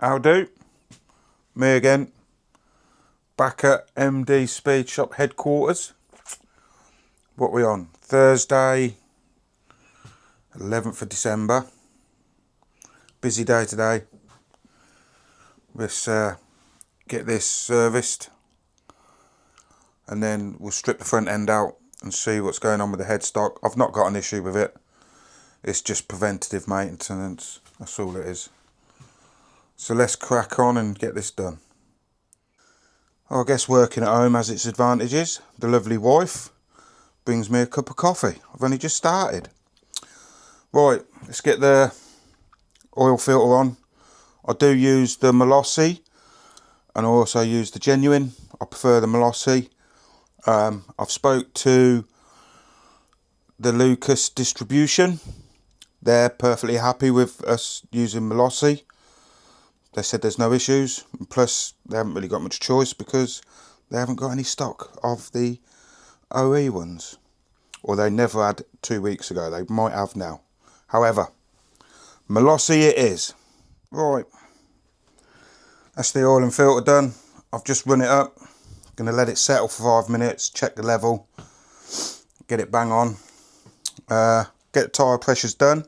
How do? Me again, back at MD Speed Shop headquarters. What are we on? Thursday, 11th of December. Busy day today. Let's get this serviced and then we'll strip the front end out and see what's going on with the headstock. I've not got an issue with it. It's just preventative maintenance. That's all it is. So let's crack on and get this done. I guess working at home has its advantages. The lovely wife brings me a cup of coffee. I've only just started. Right, let's get the oil filter on. I do use the Molossi and I also use the genuine. I prefer the Molossi. I've spoke to the Lucas distribution. They're perfectly happy with us using Molossi. They said there's no issues, and plus they haven't really got much choice because they haven't got any stock of the OE ones, or they never had 2 weeks ago. They might have now. However, Molossi it is. Right, that's the oil and filter done. I've just run it up. Going to let it settle for 5 minutes, check the level, get it bang on, get the tyre pressures done.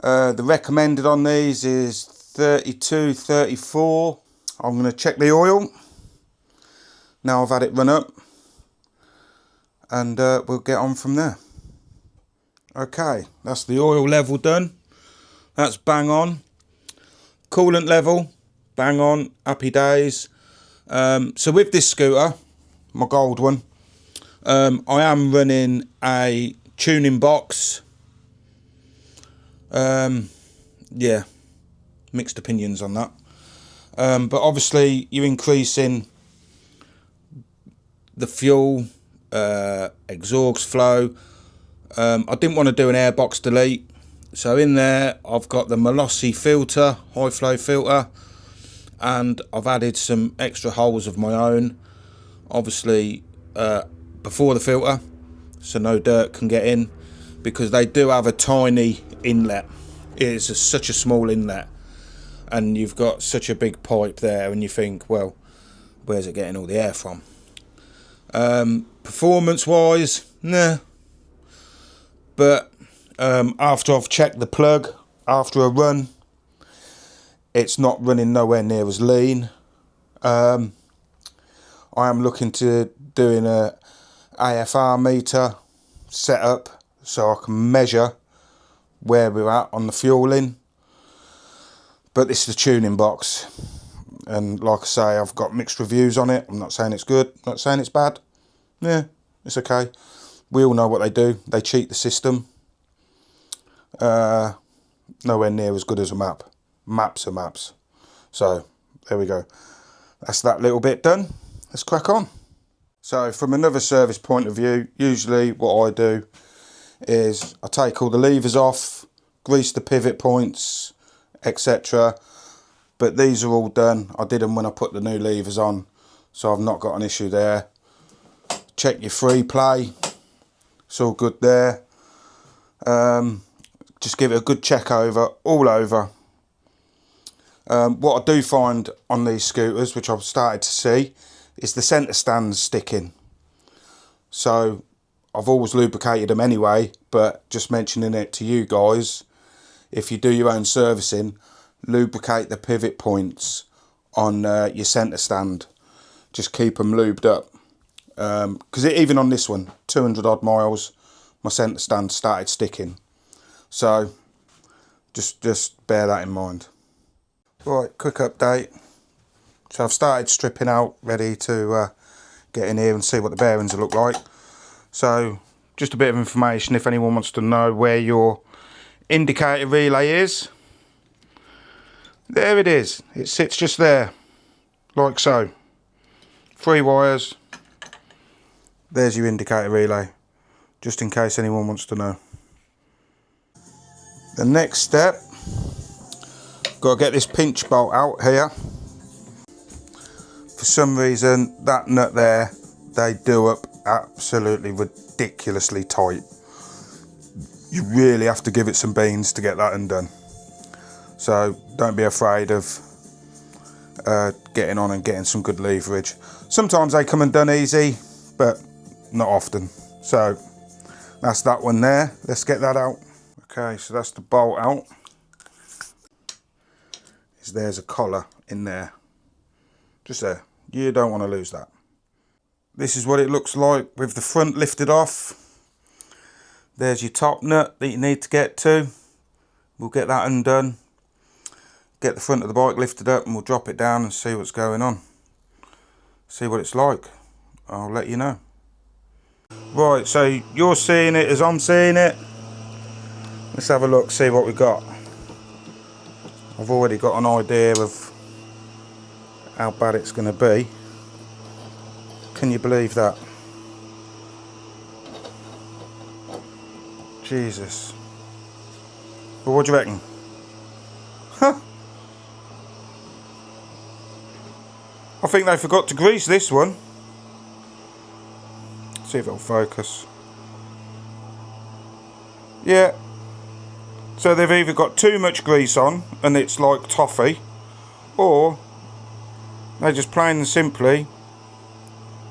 The recommended on these is 32, 34. I'm going to check the oil now I've had it run up, and we'll get on from there. Okay, that's the oil level done. That's bang on. Coolant level, bang on, happy days. So with this scooter, my gold one, I am running a tuning box. Yeah, mixed opinions on that. But obviously you're increasing the fuel, exhaust flow. I didn't want to do an airbox delete. So in there I've got the Molossi filter, high flow filter, and I've added some extra holes of my own, obviously before the filter, so no dirt can get in, because they do have a tiny inlet. It's such a small inlet, and you've got such a big pipe there, and you think, well, where's it getting all the air from? Performance wise, nah, but after I've checked the plug after a run, it's not running nowhere near as lean. I am looking to doing a AFR meter setup so I can measure where we're at on the fueling. But this is the tuning box, and like I say, I've got mixed reviews on it. I'm not saying it's good, I'm not saying it's bad. Yeah, it's okay. We all know what they do. They cheat the system. Nowhere near as good as a map. Maps are maps. So there we go. That's that little bit done. Let's crack on. So from another service point of view, usually what I do is I take all the levers off, grease the pivot points, etc. But these are all done. I did them when I put the new levers on, so I've not got an issue there. Check your free play. It's all good there. Just give it a good check over, all over. What I do find on these scooters, which I've started to see, is the centre stands sticking. So I've always lubricated them anyway, but just mentioning it to you guys, if you do your own servicing, lubricate the pivot points on your centre stand. Just keep them lubed up. Because even on this one, 200 odd miles, my centre stand started sticking. So just bear that in mind. Right, quick update. So I've started stripping out, ready to get in here and see what the bearings will look like. So just a bit of information if anyone wants to know where your indicator relay is. There it is. It sits just there, like so. 3 wires. There's your indicator relay, just in case anyone wants to know. The next step, got to get this pinch bolt out here. For some reason, that nut there, they do up absolutely ridiculously tight. You really have to give it some beans to get that undone. So don't be afraid of getting on and getting some good leverage. Sometimes they come undone easy, but not often. So that's that one there. Let's get that out. Okay, so that's the bolt out. There's a collar in there, just there. You don't want to lose that. This is what it looks like with the front lifted off. There's your top nut that you need to get to. We'll get that undone, get the front of the bike lifted up, and we'll drop it down and see what's going on. See what it's like. I'll let you know. Right, so you're seeing it as I'm seeing it. Let's have a look, see what we got. I've already got an idea of how bad it's going to be. Can you believe that? Jesus. Well, what do you reckon? Huh? I think they forgot to grease this one. See if it'll focus. Yeah. So they've either got too much grease on and it's like toffee, or they just plain and simply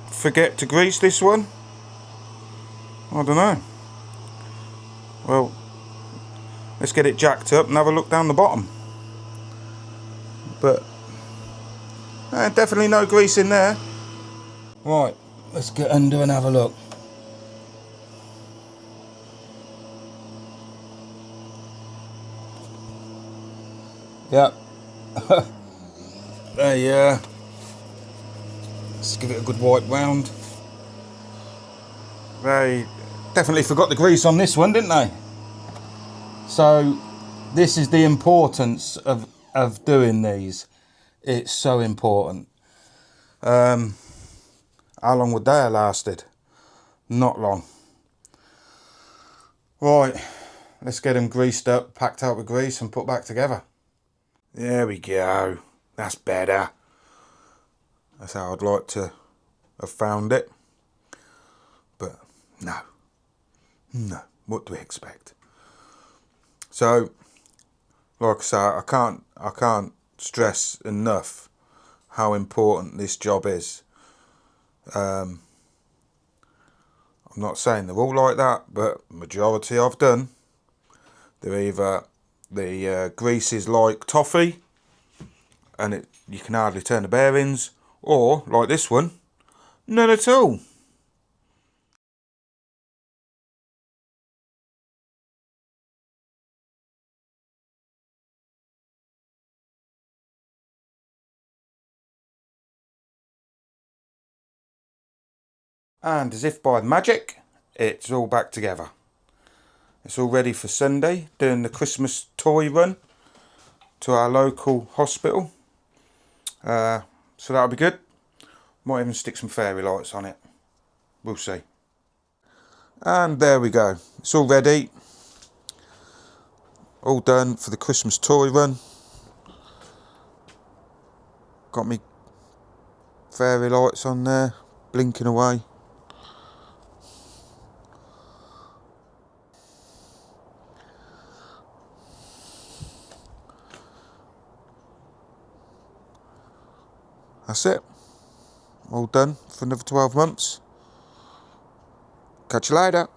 forget to grease this one. I don't know. Well, let's get it jacked up and have a look down the bottom. But definitely no grease in there. Right, let's get under and have a look. Yep. There you are. Let's give it a good wipe round. They definitely forgot the grease on this one, didn't they? So this is the importance of doing these. It's so important. How long would they have lasted? Not long. Right, let's get them greased up, packed out with grease and put back together. There we go. That's better. That's how I'd like to have found it. But no. What do we expect? So, like I say, I can't stress enough how important this job is. I'm not saying they're all like that, but majority I've done, they're either the grease is like toffee and you can hardly turn the bearings, or like this one, none at all. And as if by magic, it's all back together. It's all ready for Sunday, doing the Christmas toy run to our local hospital. So that'll be good. Might even stick some fairy lights on it. We'll see. And there we go. It's all ready. All done for the Christmas toy run. Got me fairy lights on there, blinking away. That's it. All done for another 12 months. Catch you later.